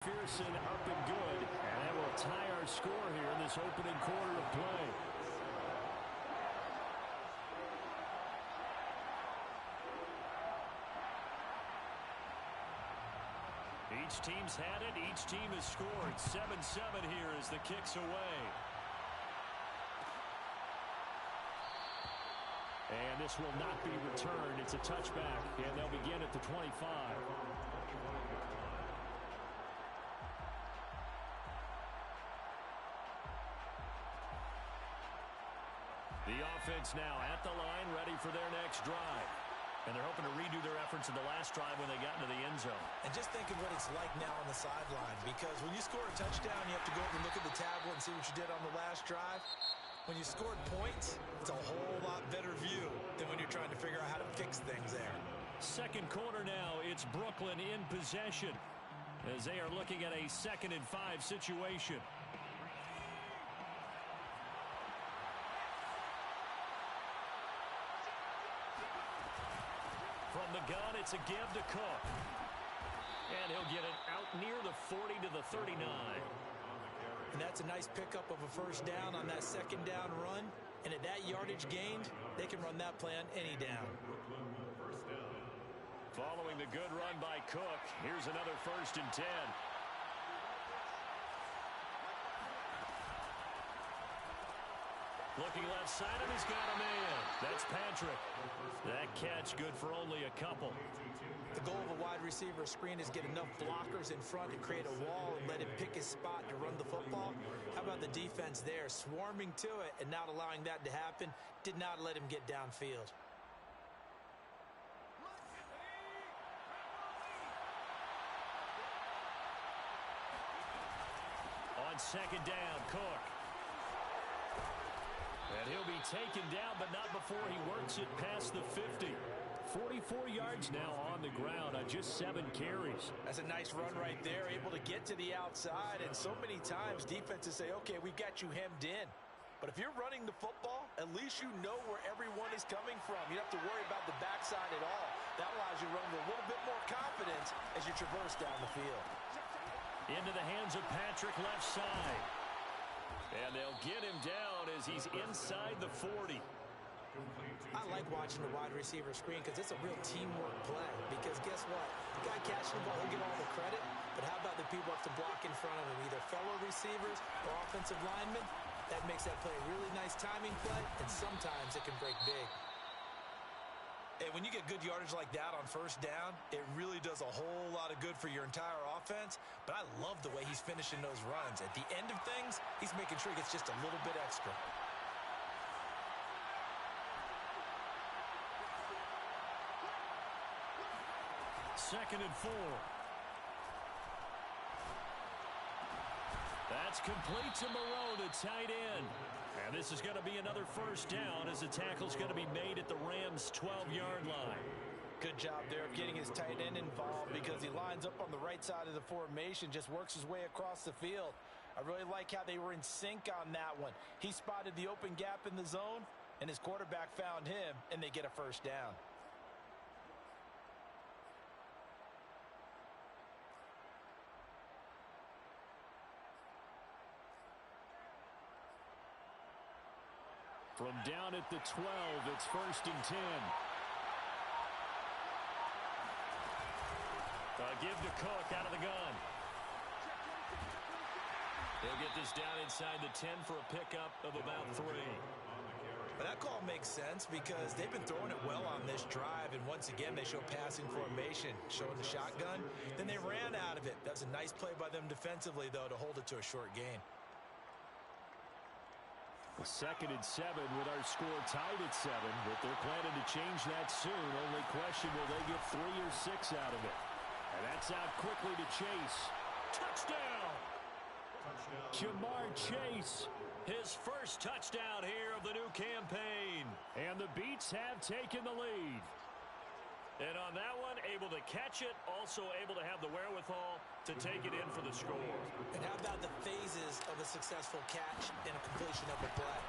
McPherson up and good. And that will tie our score here in this opening quarter of play. Each team's had it. Each team has scored. 7-7 here as the kick's away. And this will not be returned. It's a touchback, and they'll begin at the 25. The offense now at the line, ready for their next drive. And they're hoping to redo their efforts in the last drive when they got into the end zone. And just think of what it's like now on the sideline, because when you score a touchdown, you have to go over and look at the tablet and see what you did on the last drive. When you scored points, it's a whole lot better view than when you're trying to figure out how to fix things there. Second quarter now, it's Brooklyn in possession as they are looking at a 2nd and 5 situation. From the gun, it's a give to Cook. And he'll get it out near the 40 to the 39. And that's a nice pickup of a first down on that second down run. And at that yardage gained, they can run that play on any down. Following the good run by Cook, here's another 1st and 10. Looking left side, and he's got a man. That's Patrick. That catch good for only a couple. The goal of a wide receiver screen is get enough blockers in front to create a wall and let him pick his spot to run the football. How about the defense there, swarming to it and not allowing that to happen? Did not let him get downfield. On 2nd down, Cook. And he'll be taken down, but not before he works it past the 50. 44 yards now on the ground on just 7 carries. That's a nice run right there, able to get to the outside. And so many times defenses say, okay, we've got you hemmed in. But if you're running the football, at least you know where everyone is coming from. You don't have to worry about the backside at all. That allows you to run with a little bit more confidence as you traverse down the field. Into the hands of Patrick left side. And they'll get him down as he's inside the 40. I like watching the wide receiver screen because it's a real teamwork play. Because guess what? The guy catching the ball, he'll get all the credit. But how about the people have to block in front of him, either fellow receivers or offensive linemen? That makes that play a really nice timing play, and sometimes it can break big. And when you get good yardage like that on first down, it really does a whole lot of good for your entire offense. But I love the way he's finishing those runs. At the end of things, he's making sure he gets just a little bit extra. Second and 4. That's complete to Moreau, the tight end. And this is going to be another first down as the tackle's going to be made at the Rams' 12-yard line. Good job there of getting his tight end involved because he lines up on the right side of the formation, just works his way across the field. I really like how they were in sync on that one. He spotted the open gap in the zone, and his quarterback found him, and they get a first down. From down at the 12, it's 1st and 10. Give to Cook out of the gun. He'll get this down inside the 10 for a pickup of about 3. But that call makes sense because they've been throwing it well on this drive, and once again they show passing formation, showing the shotgun. Then they ran out of it. That's a nice play by them defensively, though, to hold it to a short gain. 2nd and 7 with our score tied at 7, but they're planning to change that soon. Only question, will they get 3 or 6 out of it? And that's out quickly to Chase. Touchdown! Jamar Chase, his first touchdown here of the new campaign. And the Beats have taken the lead. And on that one, able to catch it, also able to have the wherewithal to take it in for the score. And how about the phases of a successful catch and a completion of a play?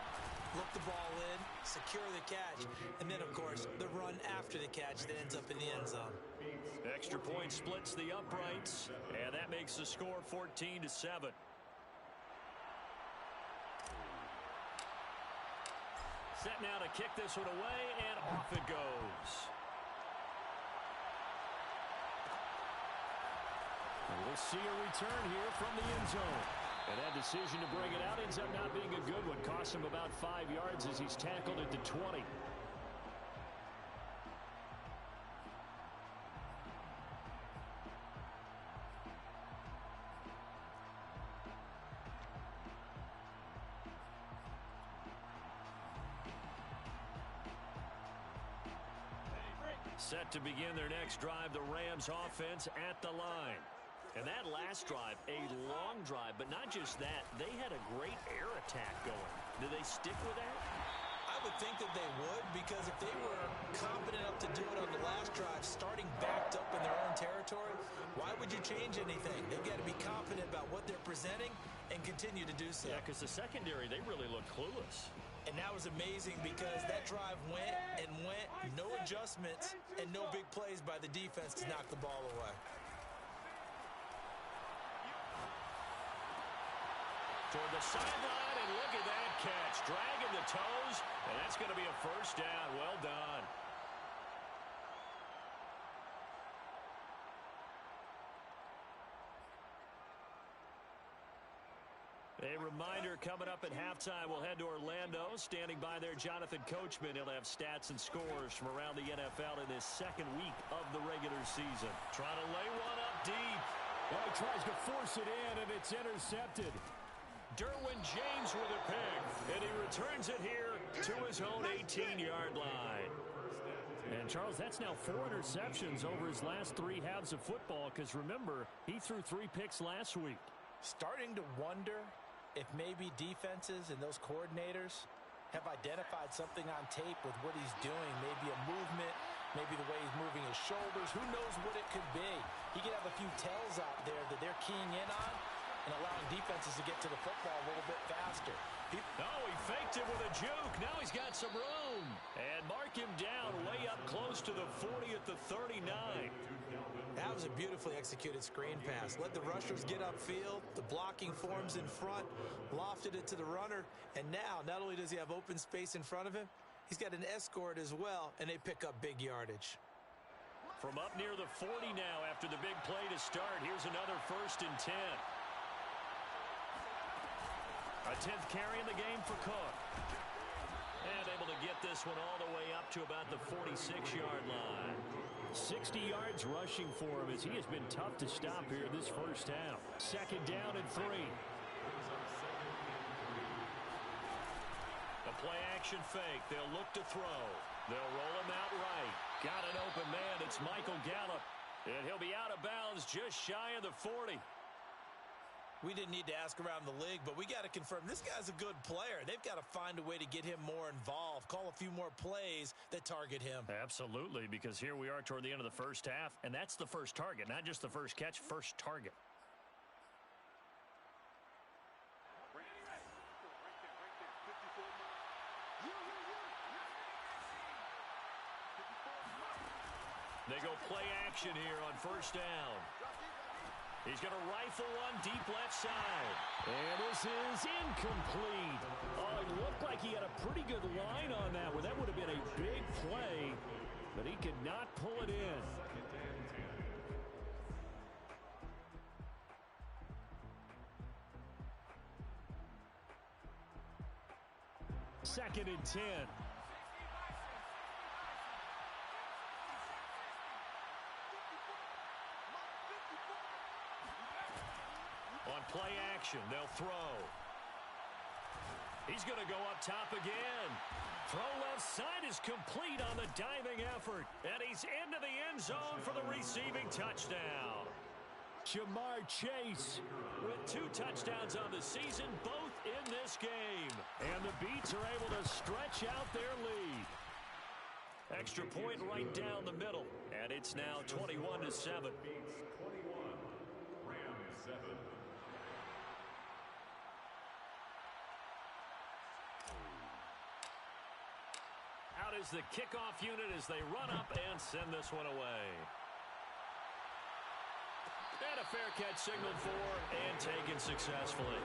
Look the ball in, secure the catch, and then, of course, the run after the catch that ends up in the end zone. Extra point splits the uprights, and that makes the score 14-7. Set now to kick this one away, and off it goes. And we'll see a return here from the end zone. And that decision to bring it out ends up not being a good one. Costs him about 5 yards as he's tackled at the 20. Set to begin their next drive, the Rams offense at the line. And that last drive, a long drive, but not just that. They had a great air attack going. Do they stick with that? I would think that they would, because if they were confident enough to do it on the last drive, starting backed up in their own territory, why would you change anything? They've got to be confident about what they're presenting and continue to do so. Yeah, because the secondary, they really look clueless. And that was amazing because that drive went and went, no adjustments, and no big plays by the defense to knock the ball away. Toward the sideline, and look at that catch. Dragging the toes, and that's going to be a first down. Well done. A reminder, coming up at halftime, we'll head to Orlando. Standing by there, Jonathan Coachman. He'll have stats and scores from around the NFL in this second week of the regular season. Trying to lay one up deep. Well, he tries to force it in, and it's intercepted. Derwin James with a pick, and he returns it here to his own 18-yard line. And, Charles, that's now 4 interceptions over his last 3 halves of football, because, remember, he threw 3 picks last week. Starting to wonder if maybe defenses and those coordinators have identified something on tape with what he's doing, maybe a movement, maybe the way he's moving his shoulders. Who knows what it could be? He could have a few tells out there that they're keying in on and allowing defenses to get to the football a little bit faster. Oh, he faked it with a juke. Now he's got some room. And mark him down way up close to the 40 at the 39. That was a beautifully executed screen pass. Let the rushers get upfield. The blocking forms in front. Lofted it to the runner. And now, not only does he have open space in front of him, he's got an escort as well, and they pick up big yardage. From up near the 40 now after the big play to start. Here's another 1st and 10. A 10th carry in the game for Cook. And able to get this one all the way up to about the 46-yard line. 60 yards rushing for him as he has been tough to stop here this first half. 2nd down and 3. The play-action fake. They'll look to throw. They'll roll him out right. Got an open man. It's Michael Gallup. And he'll be out of bounds just shy of the 40. We didn't need to ask around the league, but we got to confirm this guy's a good player. They've got to find a way to get him more involved, call a few more plays that target him. Absolutely, because here we are toward the end of the first half, and that's the first target, not just the first catch, first target. They go play action here on 1st down. He's going to rifle one deep left side. And this is incomplete. Oh, it looked like he had a pretty good line on that one. That would have been a big play, but he could not pull it in. Second and 10. On play action, they'll throw. He's going to go up top again. Throw left side is complete on the diving effort. And he's into the end zone for the receiving touchdown. Jamar Chase with 2 touchdowns on the season, both in this game. And the Beats are able to stretch out their lead. Extra point right down the middle. And it's now 21-7. Out is the kickoff unit as they run up and send this one away. fair catch signaled for and taken successfully.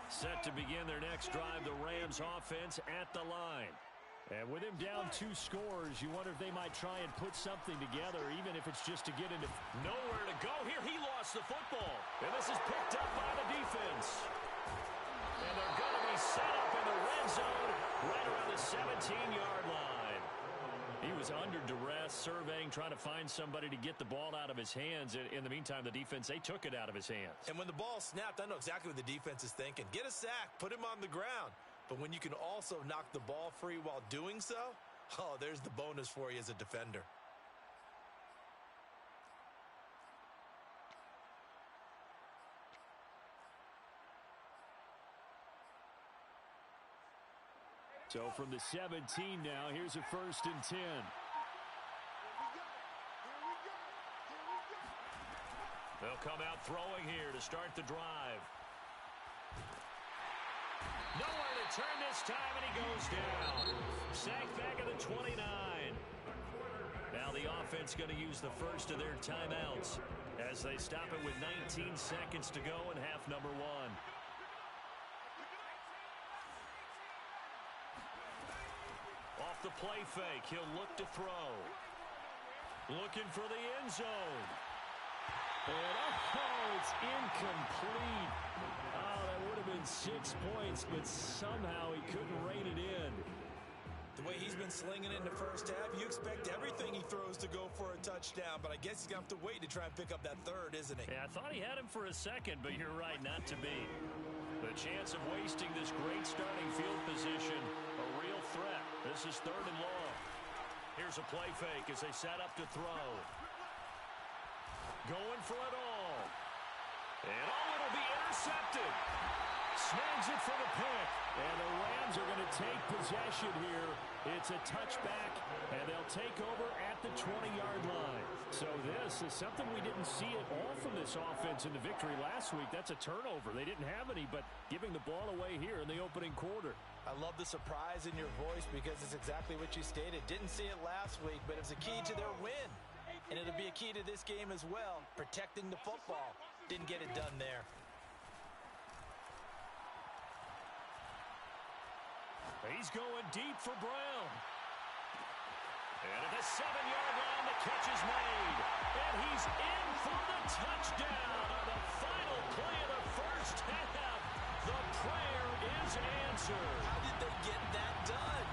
Set to begin their next drive, the Rams offense at the line. And with him down 2 scores, you wonder if they might try and put something together, even if it's just to get into nowhere to go. Here he lost the football. And this is picked up by the defense. And they're going to be set up in the red zone right around the 17-yard line. He was under duress, surveying, trying to find somebody to get the ball out of his hands. In the meantime, the defense, they took it out of his hands. And when the ball snapped, I know exactly what the defense is thinking. Get a sack, put him on the ground. But when you can also knock the ball free while doing so, oh, there's the bonus for you as a defender. So from the 17 now, here's a 1st and 10. They'll come out throwing here to start the drive. Nowhere to turn this time, and he goes down. Sacked back at the 29. Now the offense going to use the first of their timeouts as they stop it with 19 seconds to go in half number 1. Off the play fake, he'll look to throw. Looking for the end zone. And it's incomplete. Oh, that would have been 6 points, but somehow he couldn't rein it in. The way he's been slinging in the first half, you expect everything he throws to go for a touchdown, but I guess he's going to have to wait to try and pick up that third, isn't he? Yeah, I thought he had him for a second, but you're right, not to be. The chance of wasting this great starting field position, a real threat. This is 3rd and long. Here's a play fake as they set up to throw. Going for it all. And it'll be intercepted. Snags it for the pick. And the Rams are going to take possession here. It's a touchback, and they'll take over at the 20-yard line. So this is something we didn't see at all from this offense in the victory last week. That's a turnover. They didn't have any, but giving the ball away here in the opening quarter. I love the surprise in your voice because it's exactly what you stated. Didn't see it last week, but it was a key to their win. And it'll be a key to this game as well, protecting the football. Didn't get it done there. He's going deep for Brown. And at the 7-yard line, the catch is made. And he's in for the touchdown on the final play of the first half. The prayer is answered. How did they get that done?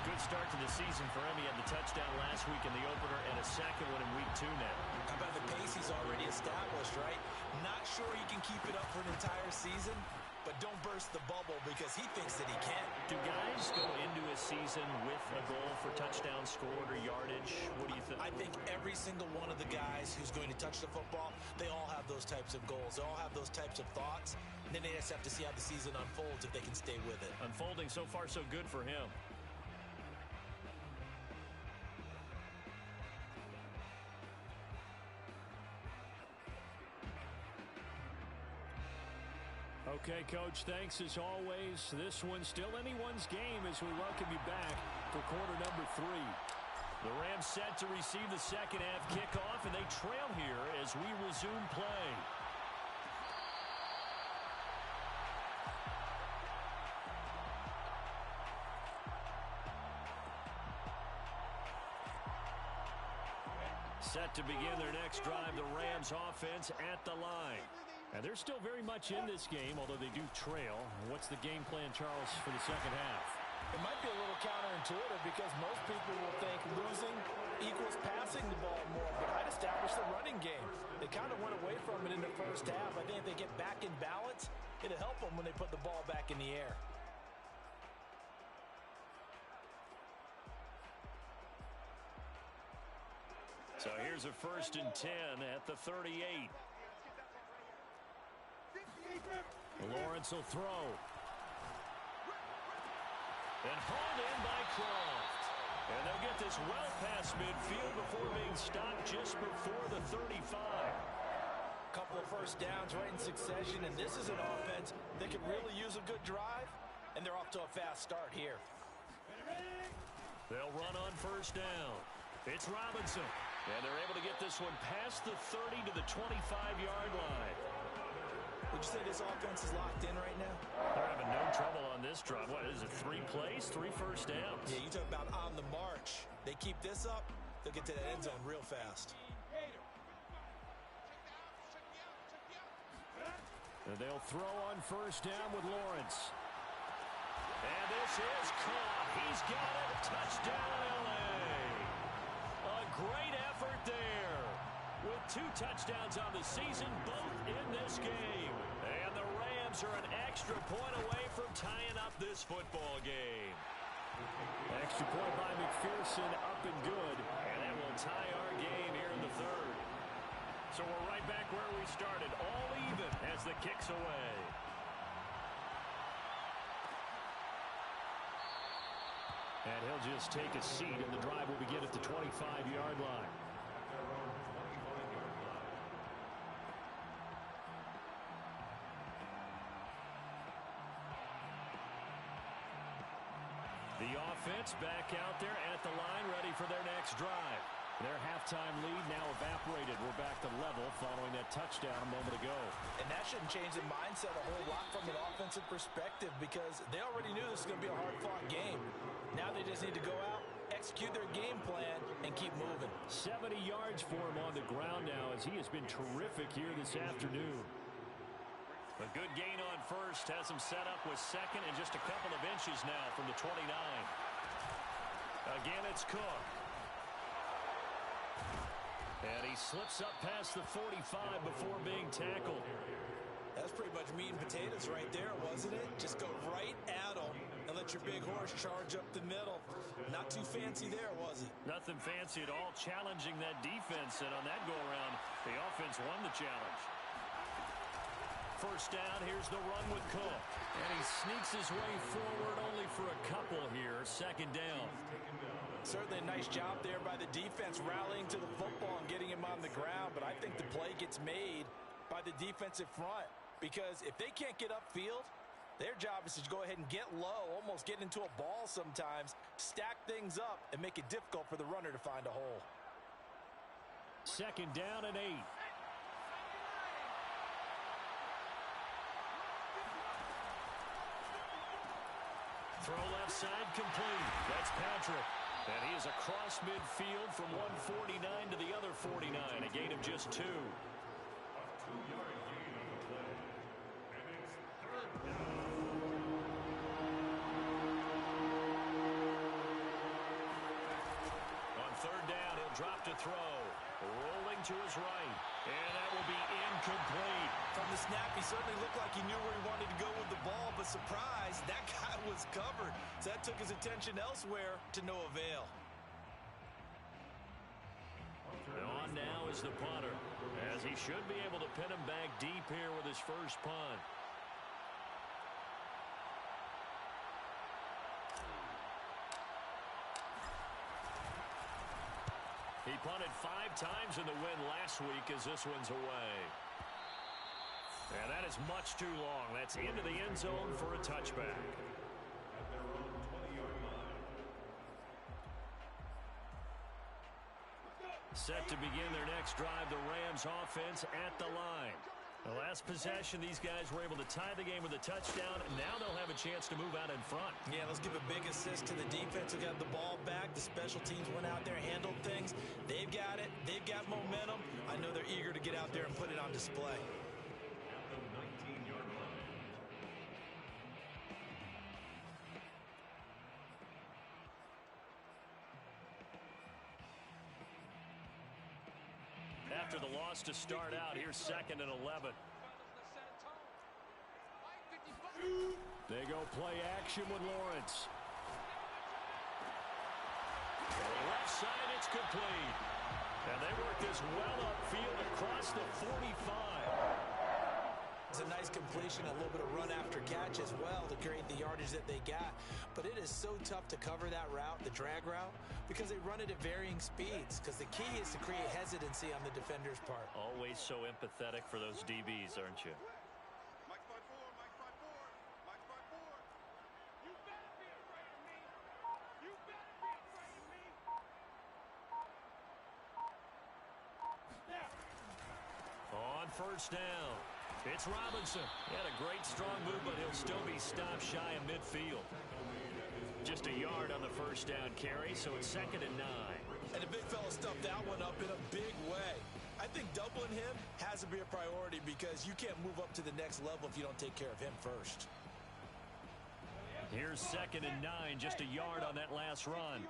Good start to the season for him. He had the touchdown last week in the opener and a second one in week 2 now. How about the pace he's already established, right? Not sure he can keep it up for an entire season, but don't burst the bubble because he thinks that he can. Do guys go into a season with a goal for touchdown scored or yardage? What do you think? I think every single one of the guys who's going to touch the football, they all have those types of goals. They all have those types of thoughts. And then they just have to see how the season unfolds if they can stay with it. Unfolding so far so good for him. Okay, Coach, thanks as always. This one's still anyone's game as we welcome you back for quarter number 3. The Rams set to receive the second half kickoff, and they trail here as we resume play. Set to begin their next drive, the Rams offense at the line. And they're still very much in this game, although they do trail. What's the game plan, Charles, for the second half? It might be a little counterintuitive because most people will think losing equals passing the ball more, but I'd establish the running game. They kind of went away from it in the first half. I think if they get back in balance, it'll help them when they put the ball back in the air. So here's a 1st and 10 at the 38. Lawrence will throw. And hauled in by Croft. And they'll get this well past midfield before being stopped just before the 35. Couple of first downs right in succession, and this is an offense that could really use a good drive, and they're off to a fast start here. They'll run on first down. It's Robinson. And they're able to get this one past the 30 to the 25-yard line. Would you say this offense is locked in right now? They're having no trouble on this drive. What is it, 3 plays, 3 first downs? Yeah, you talk about on the march. They keep this up, they'll get to the end zone real fast. And they'll throw on first down with Lawrence. And this is caught. He's got it. Touchdown, L.A. A great effort there. With 2 touchdowns on the season, both in this game. And the Rams are an extra point away from tying up this football game. Extra point by McPherson, up and good. And that will tie our game here in the third. So we're right back where we started, all even as the kick's away. And he'll just take a seat, and the drive will begin at the 25-yard line. The offense back out there at the line, ready for their next drive. Their halftime lead now evaporated. We're back to level following that touchdown a moment ago. And that shouldn't change the mindset a whole lot from an offensive perspective, because they already knew this was going to be a hard-fought game. Now they just need to go out, execute their game plan, and keep moving. 70 yards for him on the ground now, as he has been terrific here this afternoon. A good gain on first has him set up with second and just a couple of inches now from the 29. Again, it's Cook. And he slips up past the 45 before being tackled. That's pretty much meat and potatoes right there, wasn't it? Just go right at them and let your big horse charge up the middle. Not too fancy there, was it? Nothing fancy at all, challenging that defense. And on that go-around, the offense won the challenge. First down, here's the run with Cook. And he sneaks his way forward only for a couple here. Second down. Certainly a nice job there by the defense rallying to the football and getting him on the ground. But I think the play gets made by the defensive front, because if they can't get upfield, their job is to go ahead and get low, almost get into a ball sometimes, stack things up, and make it difficult for the runner to find a hole. Second down and 8. Throw left side complete. That's Patrick. And he is across midfield from 149 to the other 49. A gain of just 2. On third down, he'll drop to throw. Rolling to his right. And that will be incomplete. From the snap, he certainly looked like he knew where he wanted to go with the ball, but surprise, that guy was covered. So that took his attention elsewhere to no avail. And on now is the punter, as he should be able to pin him back deep here with his first punt. He punted 5 times in the win last week as this one's away. And that is much too long. That's into the end zone for a touchback. Set to begin their next drive, the Rams offense at the line. The last possession, these guys were able to tie the game with a touchdown. Now they'll have a chance to move out in front. Yeah, let's give a big assist to the defense who got the ball back. The special teams went out there, handled things. They've got it. They've got momentum. I know they're eager to get out there and put it on display. After the loss to start out, here's 2nd and 11. They go play action with Lawrence. Left side, it's complete. And they work this well upfield across the 45. It's a nice completion, a little bit of run after catch as well to create the yardage that they got. But it is so tough to cover that route, the drag route, because they run it at varying speeds. Because the key is to create hesitancy on the defender's part. Always so empathetic for those DBs, aren't you? On first down, it's Robinson. He had a great strong move, but he'll still be stopped shy of midfield. Just a yard on the first down carry, so it's 2nd and 9. And the big fella stuffed that one up in a big way. I think doubling him has to be a priority because you can't move up to the next level if you don't take care of him first. Here's 2nd and 9, just a yard on that last run.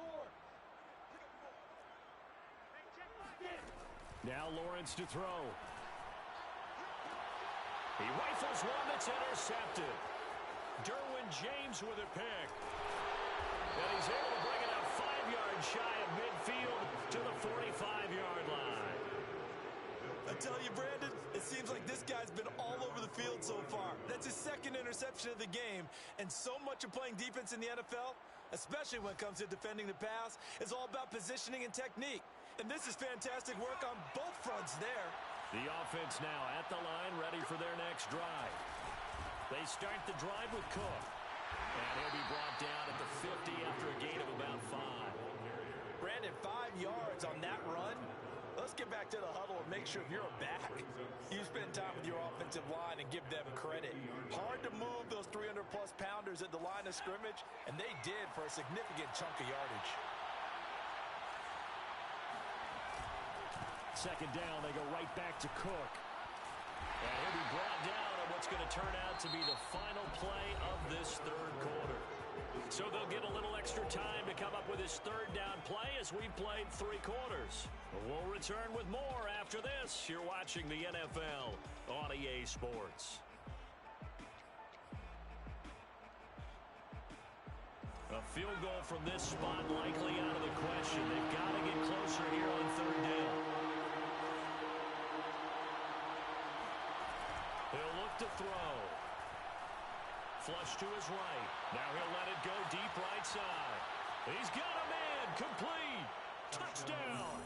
Now Lawrence to throw. He rifles one that's intercepted. Derwin James with a pick. And he's able to bring it up 5 yards shy of midfield to the 45-yard line. I tell you, Brandon, it seems like this guy's been all over the field so far. That's his 2nd interception of the game. And so much of playing defense in the NFL, especially when it comes to defending the pass, is all about positioning and technique. And this is fantastic work on both fronts there. The offense now at the line, ready for their next drive. They start the drive with Cook. And he'll be brought down at the 50 after a gain of about 5. Brandon, 5 yards on that run. Let's get back to the huddle and make sure if you're a back, you spend time with your offensive line and give them credit. Hard to move those 300-plus pounders at the line of scrimmage, and they did for a significant chunk of yardage. 2nd down, they go right back to Cook. And he'll be brought down on what's going to turn out to be the final play of this 3rd quarter. So they'll get a little extra time to come up with his 3rd down play as we've played 3 quarters. We'll return with more after this. You're watching the NFL on EA Sports. A field goal from this spot likely out of the question. They've got to get closer here on 3rd down. He'll look to throw. Flush to his right. Now he'll let it go deep right side. He's got a man. Complete. Touchdown.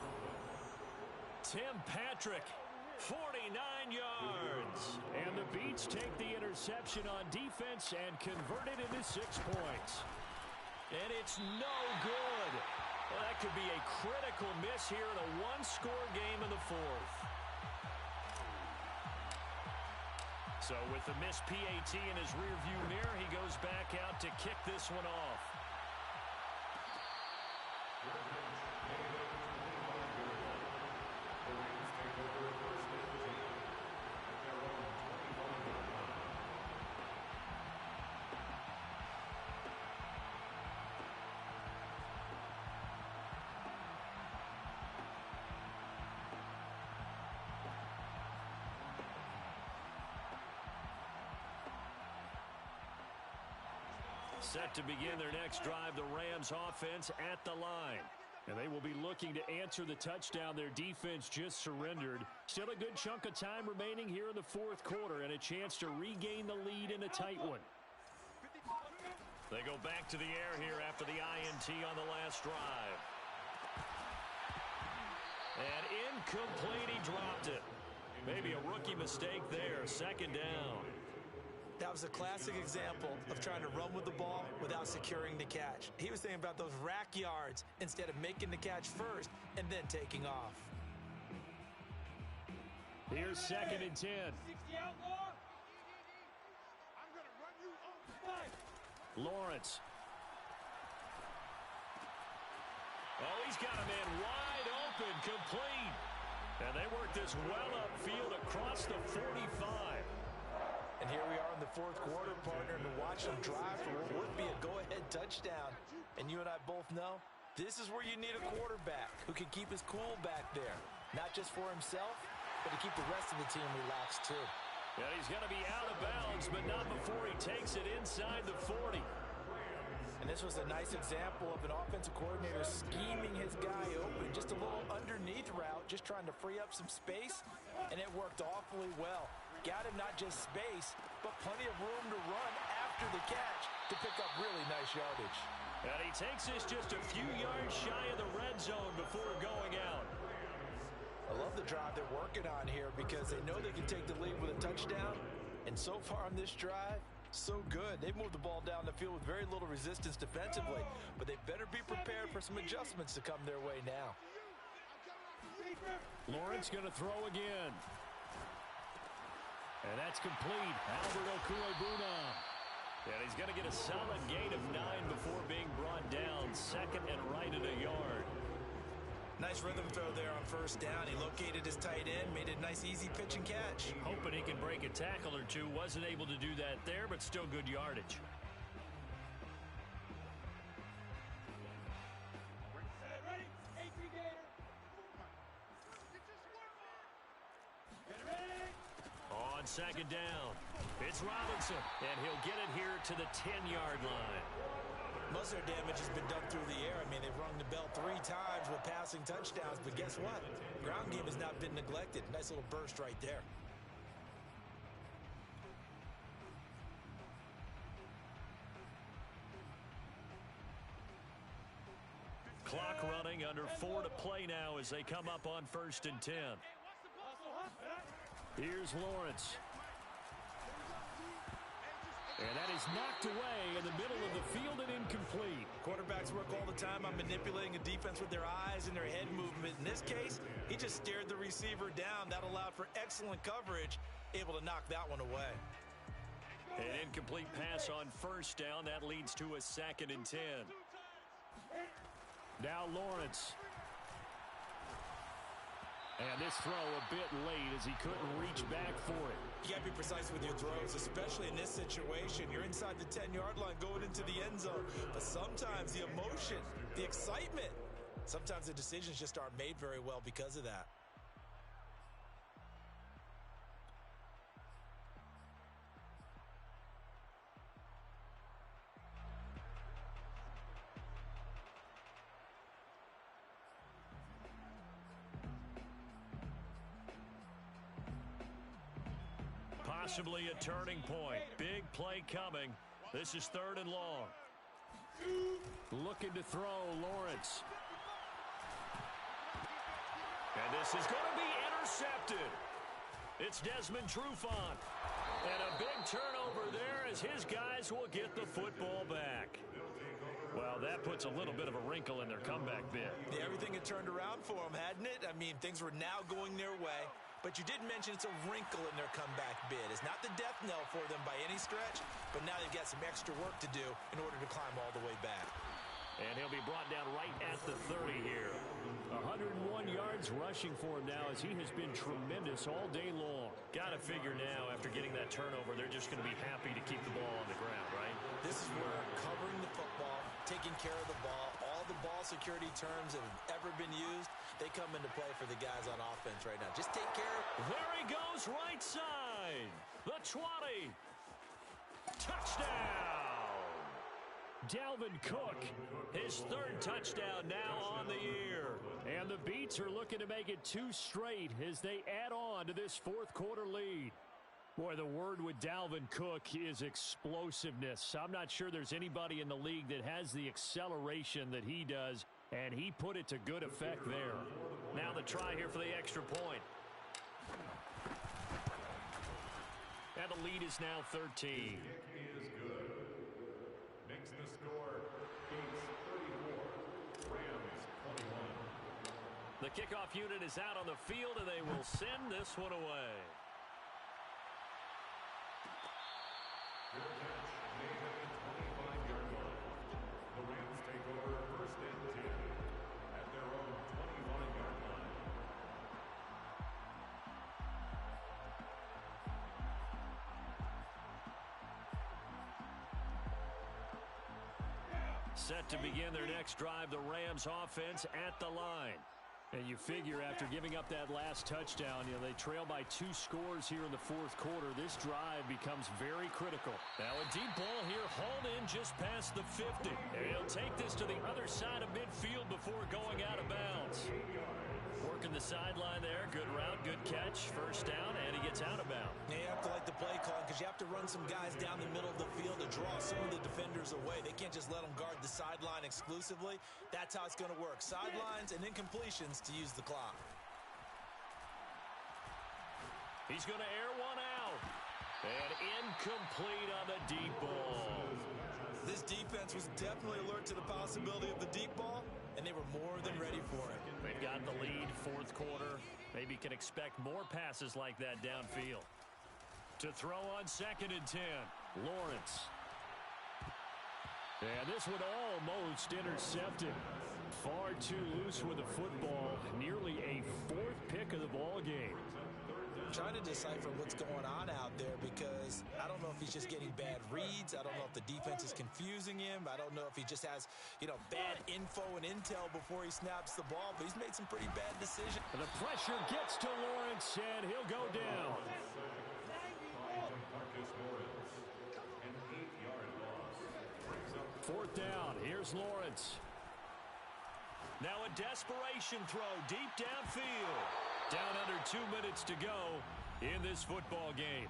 Tim Patrick, 49 yards. And the Beats take the interception on defense and convert it into 6 points. And it's no good. Well, that could be a critical miss here in a one-score game in the 4th. So with the missed PAT in his rearview mirror, he goes back out to kick this one off. Set to begin their next drive, the Rams offense at the line. And they will be looking to answer the touchdown their defense just surrendered. Still a good chunk of time remaining here in the 4th quarter and a chance to regain the lead in a tight one. They go back to the air here after the INT on the last drive. And incomplete, he dropped it. Maybe a rookie mistake there, 2nd down. That was a classic example of trying to run with the ball without securing the catch. He was thinking about those rack yards instead of making the catch first and then taking off. Here's 2nd and 10. Lawrence. Oh, he's got a man wide open, complete. And they work this well upfield across the 45. And here we are in the 4th quarter, partner, and to watch them drive for what would be a go-ahead touchdown. And you and I both know this is where you need a quarterback who can keep his cool back there. Not just for himself, but to keep the rest of the team relaxed too. Yeah, he's going to be out of bounds, but not before he takes it inside the 40. And this was a nice example of an offensive coordinator scheming his guy open. Just a little underneath route, just trying to free up some space, and it worked awfully well. got him not just space, but plenty of room to run after the catch to pick up really nice yardage. And he takes this just a few yards shy of the red zone before going out. I love the drive they're working on here because they know they can take the lead with a touchdown. And so far on this drive, so good. They've moved the ball down the field with very little resistance defensively, but they better be prepared for some adjustments to come their way now. Lawrence going to throw again. And that's complete. Albert Okwuegbunam. And he's going to get a solid gain of 9 before being brought down. Second and right at a yard. Nice rhythm throw there on first down. He located his tight end, made it a nice easy pitch and catch. Hoping he can break a tackle or two. Wasn't able to do that there, but still good yardage. On second down, it's Robinson, and he'll get it here to the 10-yard line. Most of their damage has been done through the air. I mean, they've rung the bell 3 times with passing touchdowns, but guess what? Ground game has not been neglected. Nice little burst right there. Clock running, under 4 to play now as they come up on 1st and 10. Here's Lawrence. And that is knocked away in the middle of the field and incomplete. Quarterbacks work all the time on manipulating a defense with their eyes and their head movement. In this case, he just stared the receiver down. That allowed for excellent coverage, able to knock that one away. An incomplete pass on first down. That leads to a 2nd and 10. Now Lawrence. And this throw a bit late as he couldn't reach back for it. You got to be precise with your throws, especially in this situation. You're inside the 10-yard line going into the end zone. But sometimes the emotion, the excitement, sometimes the decisions just aren't made very well because of that. Possibly a turning point. Big play coming. This is 3rd and long. Looking to throw, Lawrence. And this is going to be intercepted. It's Desmond Trufant. And a big turnover there as his guys will get the football back. Well, that puts a little bit of a wrinkle in their comeback bid. Yeah, everything had turned around for them, hadn't it? I mean, things were now going their way. But you did mention it's a wrinkle in their comeback bid. It's not the death knell for them by any stretch, but now they've got some extra work to do in order to climb all the way back. And he'll be brought down right at the 30 here. 101 yards rushing for him now as he has been tremendous all day long. Got to figure now after getting that turnover, they're just going to be happy to keep the ball on the ground, right? This is where covering the football, taking care of the ball, all the ball security terms that have ever been used, they come into play for the guys on offense right now. Just take care of it. There he goes, right side. The 20. Touchdown. Dalvin Cook, his 3rd touchdown now on the year. And the Beats are looking to make it 2 straight as they add on to this 4th quarter lead. Boy, the word with Dalvin Cook is explosiveness. I'm not sure there's anybody in the league that has the acceleration that he does, and he put it to good effect there. Now the try here for the extra point. And the lead is now 13. Makes the score Beats 34, Rams 21. The kickoff unit is out on the field, and they will send this one away. Good catch made at the 25-yard line. The Rams take over 1st and 10 at their own 25-yard line. Set to begin their next drive, the Rams offense at the line. And you figure after giving up that last touchdown, they trail by 2 scores here in the 4th quarter. This drive becomes very critical. Now a deep ball here, hauled in just past the 50. And he'll take this to the other side of midfield before going out of bounds. Working the sideline there. Good route, good catch. First down, and he gets out of bounds. Yeah, you have to like the play call because you have to run some guys down the middle of the field to draw some of the defenders away. They can't just let them guard the sideline exclusively. That's how it's going to work. Sidelines and incompletions to use the clock. He's going to air one out. And incomplete on the deep ball. This defense was definitely alert to the possibility of the deep ball, and they were more than ready for it. They've got the lead, fourth quarter. Maybe can expect more passes like that downfield. To throw on 2nd and 10, Lawrence. And this one almost intercepted. Far too loose with the football. Nearly a 4th pick of the ball game. Trying to decipher what's going on out there because I don't know if he's just getting bad reads. I don't know if the defense is confusing him. I don't know if he just has, bad info and intel before he snaps the ball, but he's made some pretty bad decisions. And the pressure gets to Lawrence, and he'll go down. Fourth down. Here's Lawrence. Now a desperation throw deep downfield. Down under 2 minutes to go in this football game.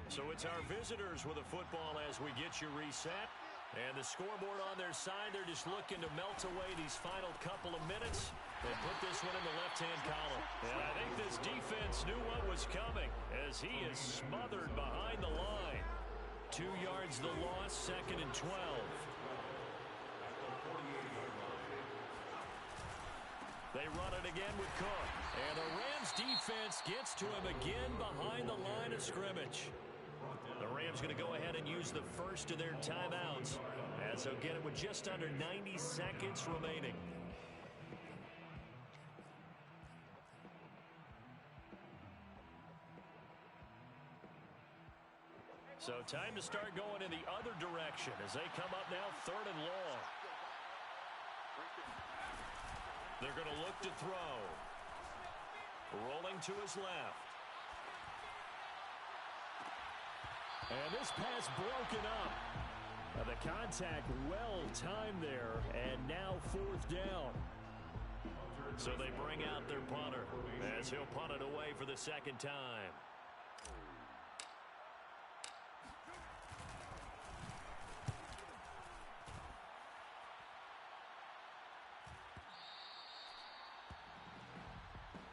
So it's our visitors with a football as we get you reset. And the scoreboard on their side, they're just looking to melt away these final couple of minutes. They put this one in the left-hand column. And I think this defense knew what was coming as he is smothered behind the line. 2 yards the loss, 2nd and 12. They run it again with Cook. And the Rams defense gets to him again behind the line of scrimmage. The Rams going to go ahead and use the first of their timeouts as they'll get it with just under 90 seconds remaining. So time to start going in the other direction as they come up now 3rd and long. They're going to look to throw. Rolling to his left. And this pass broken up. The contact well timed there, and now 4th down. So they bring out their punter as he'll punt it away for the 2nd time.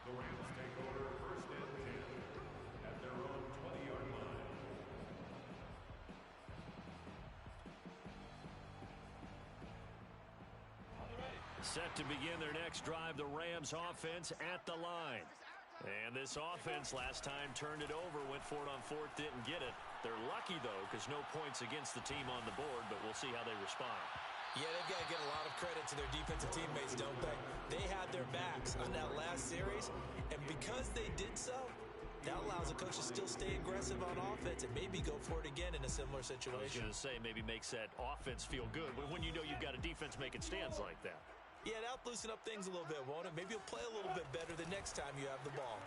The Rams take over 1st and 10 at their own 20-yard line. Set to begin their next drive, the Rams offense at the line. And this offense last time turned it over, went for it on 4th, didn't get it. They're lucky, though, because no points against the team on the board, but we'll see how they respond. Yeah, they've got to get a lot of credit to their defensive teammates, don't they? They had their backs on that last series, and because they did so, that allows the coach to still stay aggressive on offense and maybe go for it again in a similar situation. I was going to say, maybe makes that offense feel good, but when you know you've got a defense making stands like that. Yeah, that'll loosen up things a little bit, won't it? Maybe you'll play a little bit better the next time you have the ball.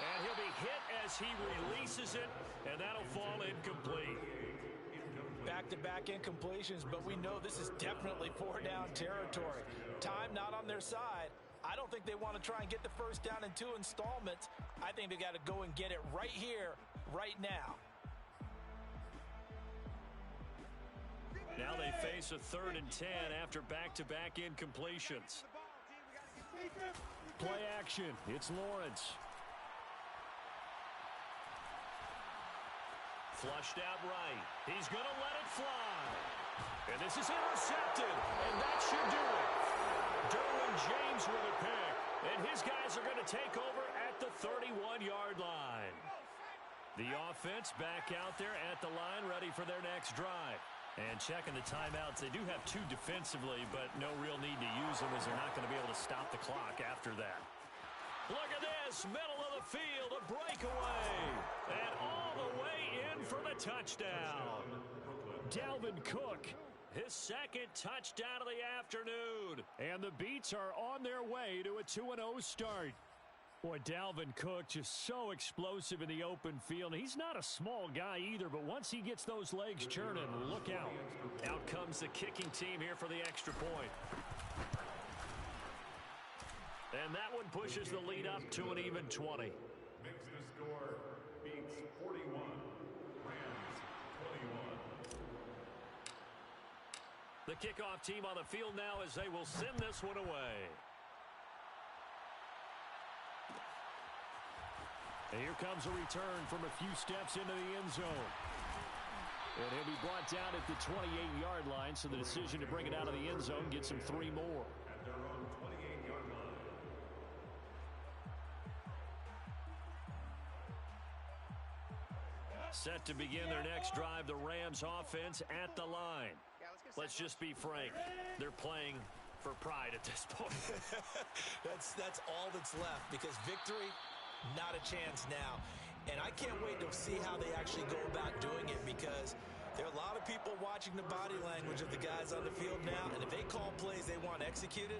And he'll be hit as he releases it, and that'll fall incomplete. Back-to-back incompletions, but we know this is definitely 4-down territory. Time not on their side. I don't think they want to try and get the first down in 2 installments. I think they got to go and get it right here, right now. Now they face a 3rd and 10 after back-to-back incompletions. Play action. It's Lawrence. Flushed out right. He's going to let it fly. And this is intercepted. And that should do it. Derwin James with a pick. And his guys are going to take over at the 31-yard line. The offense back out there at the line, ready for their next drive. And checking the timeouts, they do have 2 defensively, but no real need to use them as they're not going to be able to stop the clock after that. Look at this, middle of the field, a breakaway. And all the way in for the touchdown. Dalvin Cook, his 2nd touchdown of the afternoon. And the Beats are on their way to a 2-0 start. Boy, Dalvin Cook just so explosive in the open field. He's not a small guy either, but once he gets those legs churning, look out. Out comes the kicking team here for the extra point. And that one pushes the lead up to an even 20. Makes the score beats 41. Rams 21. The kickoff team on the field now as they will send this one away. And here comes a return from a few steps into the end zone. And he'll be brought down at the 28-yard line, so the decision to bring it out of the end zone gets him 3 more. At their own 28-yard line. Set to begin their next drive, the Rams offense at the line. Let's just be frank. They're playing for pride at this point. That's all that's left, because victory, not a chance now. And I can't wait to see how they actually go about doing it, because there are a lot of people watching the body language of the guys on the field now, and if they call plays they want executed,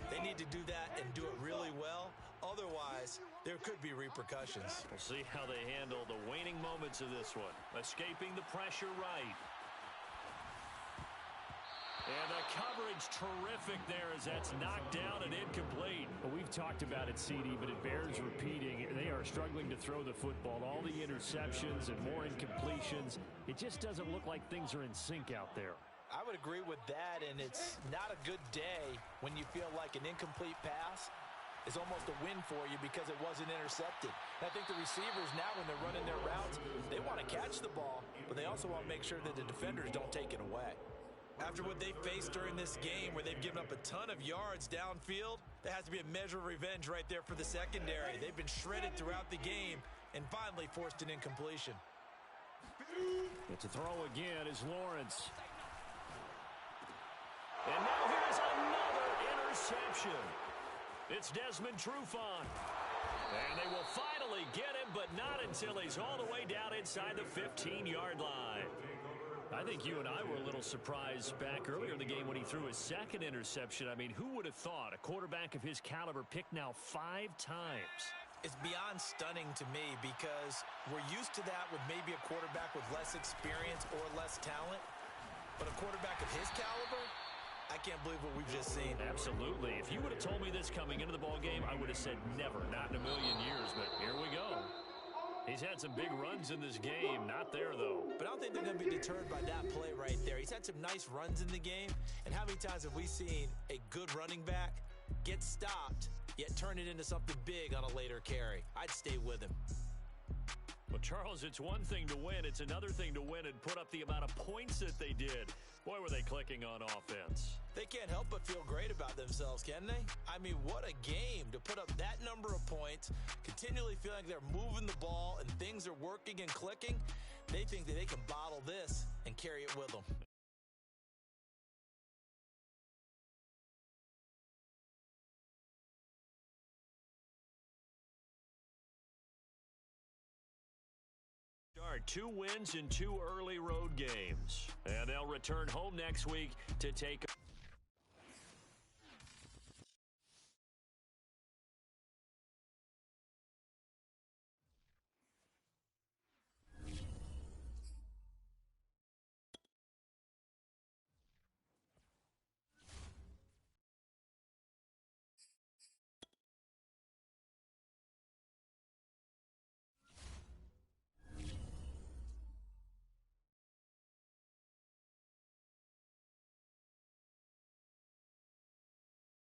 they need to do that and do it really well. Otherwise, there could be repercussions. We'll see how they handle the waning moments of this one. Escaping the pressure right. And the coverage terrific there as that's knocked down and incomplete. Well, we've talked about it, CD, but it bears repeating. They are struggling to throw the football. All the interceptions and more incompletions. It just doesn't look like things are in sync out there. I would agree with that, and it's not a good day when you feel like an incomplete pass is almost a win for you because it wasn't intercepted. And I think the receivers now, when they're running their routes, they want to catch the ball, but they also want to make sure that the defenders don't take it away. After what they faced during this game where they've given up a ton of yards downfield, there has to be a measure of revenge right there for the secondary. They've been shredded throughout the game and finally forced an incompletion. But to throw again is Lawrence. And now here's another interception. It's Desmond Trufant. And they will finally get him, but not until he's all the way down inside the 15-yard line. I think you and I were a little surprised back earlier in the game when he threw his second interception. I mean, who would have thought a quarterback of his caliber picked now 5 times? It's beyond stunning to me because we're used to that with maybe a quarterback with less experience or less talent. But a quarterback of his caliber, I can't believe what we've just seen. Absolutely. If you would have told me this coming into the ballgame, I would have said never, not in a million years. But here we go. He's had some big runs in this game. Not there, though. But I don't think they're going to be deterred by that play right there. He's had some nice runs in the game. And how many times have we seen a good running back get stopped, yet turn it into something big on a later carry? I'd stay with him. Well, Charles, it's one thing to win. It's another thing to win and put up the amount of points that they did. Boy, were they clicking on offense. They can't help but feel great about themselves, can they? I mean, what a game to put up that number of points, continually feeling like they're moving the ball and things are working and clicking. They think that they can bottle this and carry it with them. Start 2 wins in 2 early road games. And they'll return home next week to take